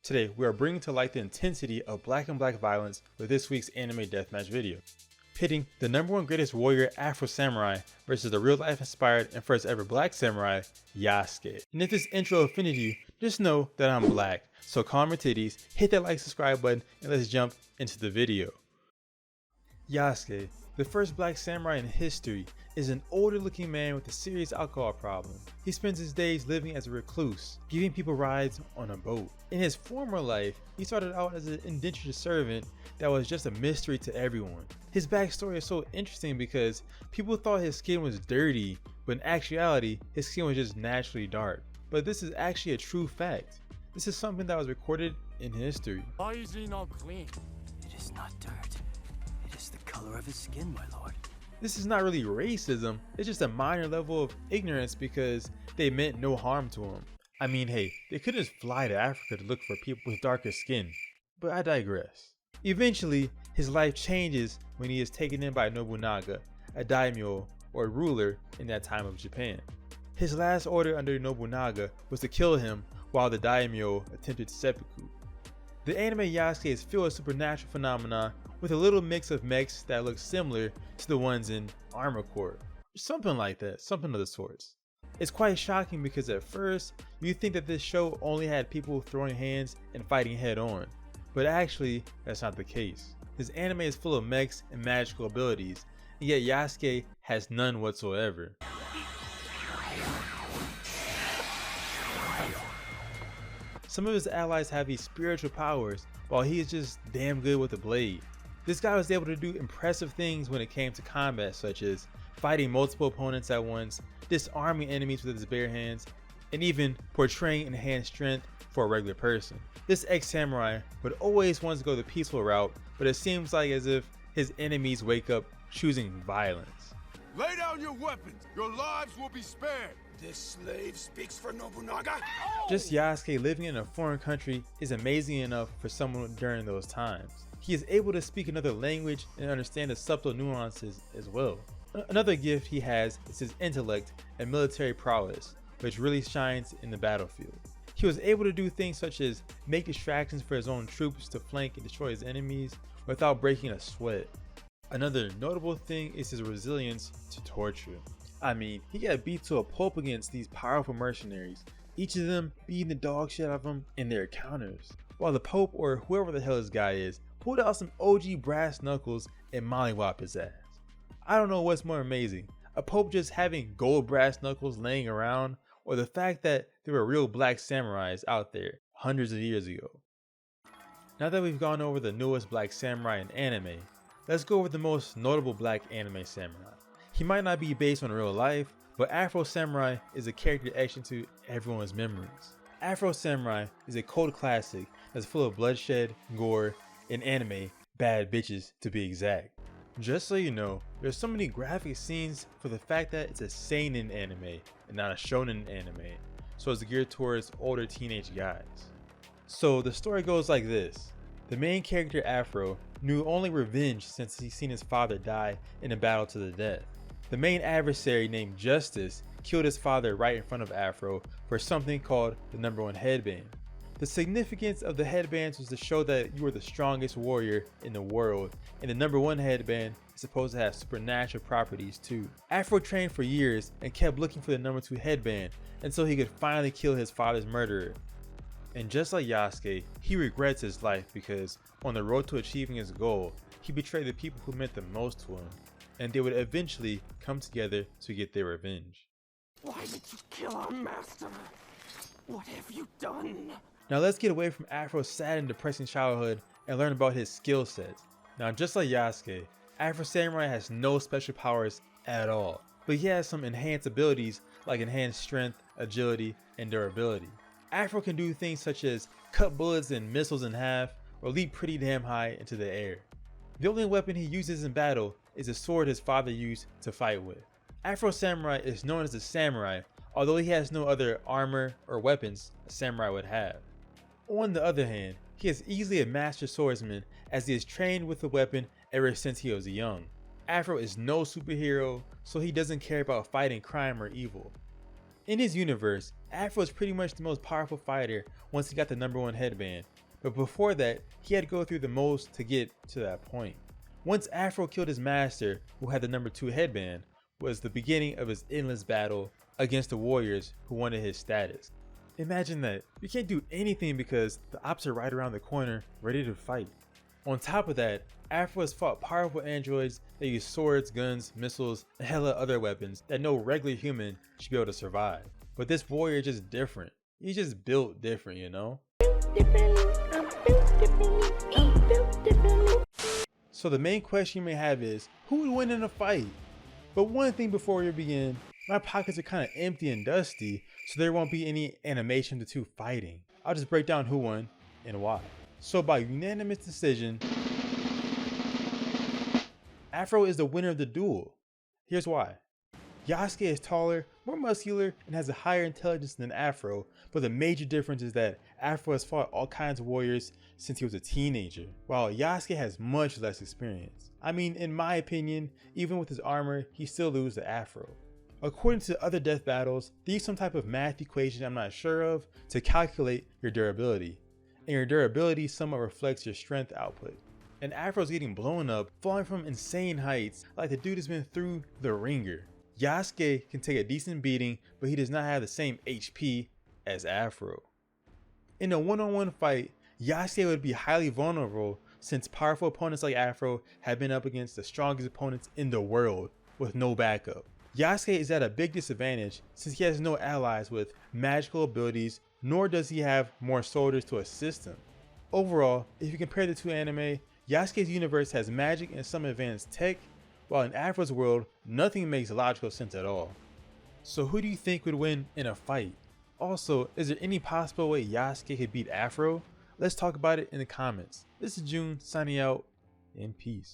Today, we are bringing to light the intensity of black on black violence with this week's anime deathmatch video, pitting the #1 greatest warrior Afro Samurai versus the real life inspired and first ever black samurai, Yasuke. And if this intro offended you, just know that I'm black, so calm your titties, hit that like subscribe button, and let's jump into the video. Yasuke, the first black samurai in history, is an older looking man with a serious alcohol problem. He spends his days living as a recluse, giving people rides on a boat. In his former life, he started out as an indentured servant that was just a mystery to everyone. His backstory is so interesting because people thought his skin was dirty, but in actuality, his skin was just naturally dark. But this is actually a true fact. This is something that was recorded in history. Why is he not clean? It is not dirt. It is the color of his skin, my lord. This is not really racism, it's just a minor level of ignorance because they meant no harm to him. I mean, hey, they couldn't just fly to Africa to look for people with darker skin. But I digress. Eventually, his life changes when he is taken in by Nobunaga, a daimyo or ruler in that time of Japan. His last order under Nobunaga was to kill him while the daimyo attempted seppuku. The anime Yasuke is filled with supernatural phenomena with a little mix of mechs that look similar to the ones in Armor Core. Something like that, something of the sorts. It's quite shocking because at first, you think that this show only had people throwing hands and fighting head on, but actually, that's not the case. This anime is full of mechs and magical abilities, and yet Yasuke has none whatsoever. Some of his allies have these spiritual powers, while he is just damn good with a blade. This guy was able to do impressive things when it came to combat, such as fighting multiple opponents at once, disarming enemies with his bare hands, and even portraying enhanced strength for a regular person. This ex-samurai would always want to go the peaceful route, but it seems like as if his enemies wake up choosing violence. Lay down your weapons. Your lives will be spared. This slave speaks for Nobunaga? Just Yasuke living in a foreign country is amazing enough for someone during those times. He is able to speak another language and understand the subtle nuances as well. Another gift he has is his intellect and military prowess, which really shines in the battlefield. He was able to do things such as make distractions for his own troops to flank and destroy his enemies without breaking a sweat. Another notable thing is his resilience to torture. I mean, he got beat to a pulp against these powerful mercenaries, each of them beating the dog shit out of him in their encounters, while the Pope or whoever the hell this guy is pulled out some OG brass knuckles and mollywop his ass. I don't know what's more amazing, a Pope just having gold brass knuckles laying around, or the fact that there were real black samurais out there hundreds of years ago. Now that we've gone over the newest black samurai in anime, let's go over the most notable black anime samurai. He might not be based on real life, but Afro Samurai is a character etched into everyone's memories. Afro Samurai is a cult classic that's full of bloodshed, gore, and anime, bad bitches to be exact. Just so you know, there's so many graphic scenes for the fact that it's a seinen anime and not a shonen anime, so it's geared towards older teenage guys. So the story goes like this. The main character Afro knew only revenge since he's seen his father die in a battle to the death. The main adversary named Justice killed his father right in front of Afro for something called the #1 headband. The significance of the headbands was to show that you were the strongest warrior in the world, and the #1 headband is supposed to have supernatural properties too. Afro trained for years and kept looking for the #2 headband until he could finally kill his father's murderer. And just like Yasuke, he regrets his life because on the road to achieving his goal, he betrayed the people who meant the most to him, and they would eventually come together to get their revenge. Why did you kill our master? What have you done? Now let's get away from Afro's sad and depressing childhood and learn about his skill sets. Now just like Yasuke, Afro Samurai has no special powers at all, but he has some enhanced abilities like enhanced strength, agility, and durability. Afro can do things such as cut bullets and missiles in half or leap pretty damn high into the air. The only weapon he uses in battle is a sword his father used to fight with. Afro Samurai is known as a samurai, although he has no other armor or weapons a samurai would have. On the other hand, he is easily a master swordsman as he is trained with the weapon ever since he was young. Afro is no superhero, so he doesn't care about fighting crime or evil. In his universe, Afro is pretty much the most powerful fighter once he got the #1 headband, but before that, he had to go through the most to get to that point. Once Afro killed his master, who had the #2 headband, was the beginning of his endless battle against the warriors who wanted his status. Imagine that, you can't do anything because the ops are right around the corner, ready to fight. On top of that, Afro has fought powerful androids that use swords, guns, missiles, and hella other weapons that no regular human should be able to survive. But this warrior is just different. He's just built different, you know? So the main question you may have is, who would win in a fight? But one thing before we begin, my pockets are kind of empty and dusty, so there won't be any animation of the two fighting. I'll just break down who won and why. So by unanimous decision, Afro is the winner of the duel. Here's why. Yasuke is taller, more muscular, and has a higher intelligence than Afro, but the major difference is that Afro has fought all kinds of warriors since he was a teenager, while Yasuke has much less experience. I mean, in my opinion, even with his armor, he still loses to Afro. According to other death battles, they use some type of math equation I'm not sure of to calculate your durability, and your durability somewhat reflects your strength output. And Afro's getting blown up, falling from insane heights, like the dude has been through the ringer. Yasuke can take a decent beating, but he does not have the same HP as Afro. In a one-on-one fight, Yasuke would be highly vulnerable since powerful opponents like Afro have been up against the strongest opponents in the world with no backup. Yasuke is at a big disadvantage since he has no allies with magical abilities, nor does he have more soldiers to assist him. Overall, if you compare the two anime, Yasuke's universe has magic and some advanced tech, while in Afro's world, nothing makes logical sense at all. So who do you think would win in a fight? Also, is there any possible way Yasuke could beat Afro? Let's talk about it in the comments. This is June, signing out, in peace.